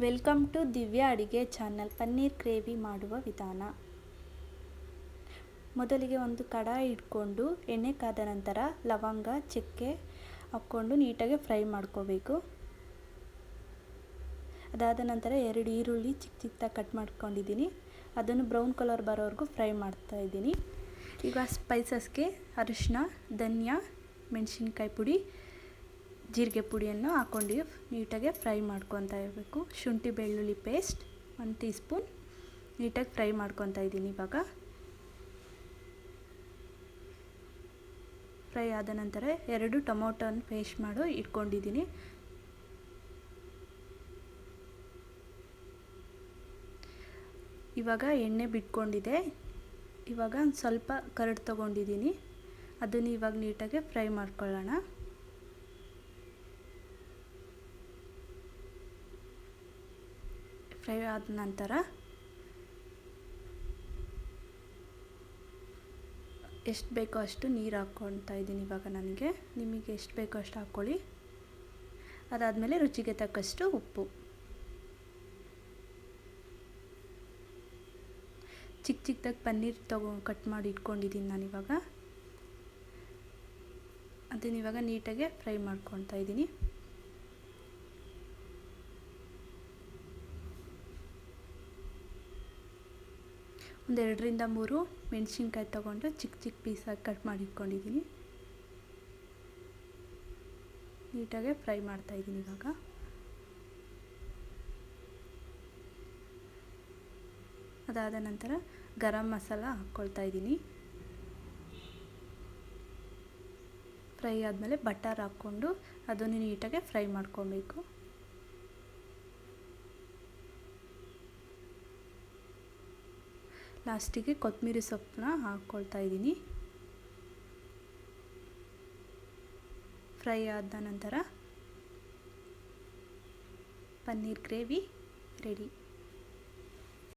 Welcome to Divya ಅಡಿಗೆ channel. Paneer gravy ಮಾಡುವ ವಿಧಾನ. ಮೊದಲಿಗೆ ಒಂದು ಕಡಾಯಿ ಇಟ್ಕೊಂಡು ಎಣ್ಣೆ ಕಾದ ನಂತರ ಲವಂಗ ಚಕ್ಕೆ ಹಾಕ್ಕೊಂಡು ನೀಟಾಗಿ ಫ್ರೈ ಮಾಡ್ಕೋಬೇಕು. ಅದಾದ ನಂತರ 2 ಈರುಳ್ಳಿ ಚಿಕ್ಕ ಚಿಕ್ಕದಾಗಿ ಕಟ್ ಮಾಡ್ಕೊಂಡಿದ್ದೀನಿ. ಅದನ್ನು ಬ್ರೌನ್ ಕಲರ್ ಬರೋವರೆಗೂ ಫ್ರೈ ಮಾಡ್ತಾ ಇದ್ದೀನಿ. ಈಗ ಸ್ಪೈಸಸ್ಗೆ ಅರಿಶಿನ, ಧನಿಯಾ, ಮೆಣಸಿನ್ಕಾಯಿ ಪುಡಿ, ಜೀರಿಗೆ ಪುಡಿಯನ್ನು ಹಾಕ್ಕೊಂಡು ನೀಟಾಗಿ ಫ್ರೈ ಮಾಡ್ಕೊತಾ ಇರಬೇಕು. ಶುಂಠಿ ಬೆಳ್ಳುಳ್ಳಿ ಪೇಸ್ಟ್ 1 ಟೀ ಸ್ಪೂನ್ ನೀಟಾಗಿ ಫ್ರೈ ಮಾಡ್ಕೊತಾ ಇದ್ದೀನಿ. ಇವಾಗ ಫ್ರೈ ಆದ ನಂತರ 2 ಟೊಮೊಟೊನ ಪೇಸ್ಟ್ ಮಾಡಿ ಇಟ್ಕೊಂಡಿದ್ದೀನಿ. ಇವಾಗ ಎಣ್ಣೆ ಬಿಟ್ಕೊಂಡಿದೆ. ಇವಾಗ ಸ್ವಲ್ಪ ಕರಡು ತೊಗೊಂಡಿದ್ದೀನಿ. ಅದನ್ನು ಇವಾಗ ನೀಟಾಗಿ ಫ್ರೈ ಮಾಡ್ಕೊಳ್ಳೋಣ. ಫ್ರೈ ಆದ ನಂತರ ಎಷ್ಟು ಬೇಕೋ ಅಷ್ಟು ನೀರು ಹಾಕ್ಕೊಳ್ತಾ ಇದ್ದೀನಿ. ಇವಾಗ ನನಗೆ ನಿಮಗೆ ಎಷ್ಟು ಬೇಕೋ ಅಷ್ಟು ಹಾಕ್ಕೊಳ್ಳಿ. ಅದಾದಮೇಲೆ ರುಚಿಗೆ ತಕ್ಕಷ್ಟು ಉಪ್ಪು. ಚಿಕ್ಕ ಚಿಕ್ಕದಾಗಿ ಪನ್ನೀರ್ ಕಟ್ ಮಾಡಿ ಇಟ್ಕೊಂಡಿದ್ದೀನಿ ನಾನಿವಾಗ. ಅದನ್ನು ಇವಾಗ ನೀಟಾಗಿ ಫ್ರೈ ಮಾಡ್ಕೊತಾ ಇದ್ದೀನಿ. ಒಂದು 2ರಿಂದ 3 ಮೆಣಸಿನ್ಕಾಯಿ ತೊಗೊಂಡು ಚಿಕ್ಕ ಚಿಕ್ಕ ಪೀಸಾಗಿ ಕಟ್ ಮಾಡಿ ಇಟ್ಕೊಂಡಿದ್ದೀನಿ. ನೀಟಾಗಿ ಫ್ರೈ ಮಾಡ್ತಾಯಿದ್ದೀನಿ. ಇವಾಗ ಅದಾದ ನಂತರ ಗರಂ ಮಸಾಲ ಹಾಕ್ಕೊಳ್ತಾ ಇದ್ದೀನಿ. ಫ್ರೈ ಆದಮೇಲೆ ಬಟರ್ ಹಾಕ್ಕೊಂಡು ಅದನ್ನು ನೀಟಾಗಿ ಫ್ರೈ ಮಾಡ್ಕೊಬೇಕು. ಲಾಸ್ಟಿಗೆ ಕೊತ್ತಂಬರಿ ಸೊಪ್ಪನ್ನ ಹಾಕ್ಕೊಳ್ತಾ ಇದ್ದೀನಿ. ಫ್ರೈ ಆದ ನಂತರ ಪನ್ನೀರ್ ಗ್ರೇವಿ ರೆಡಿ.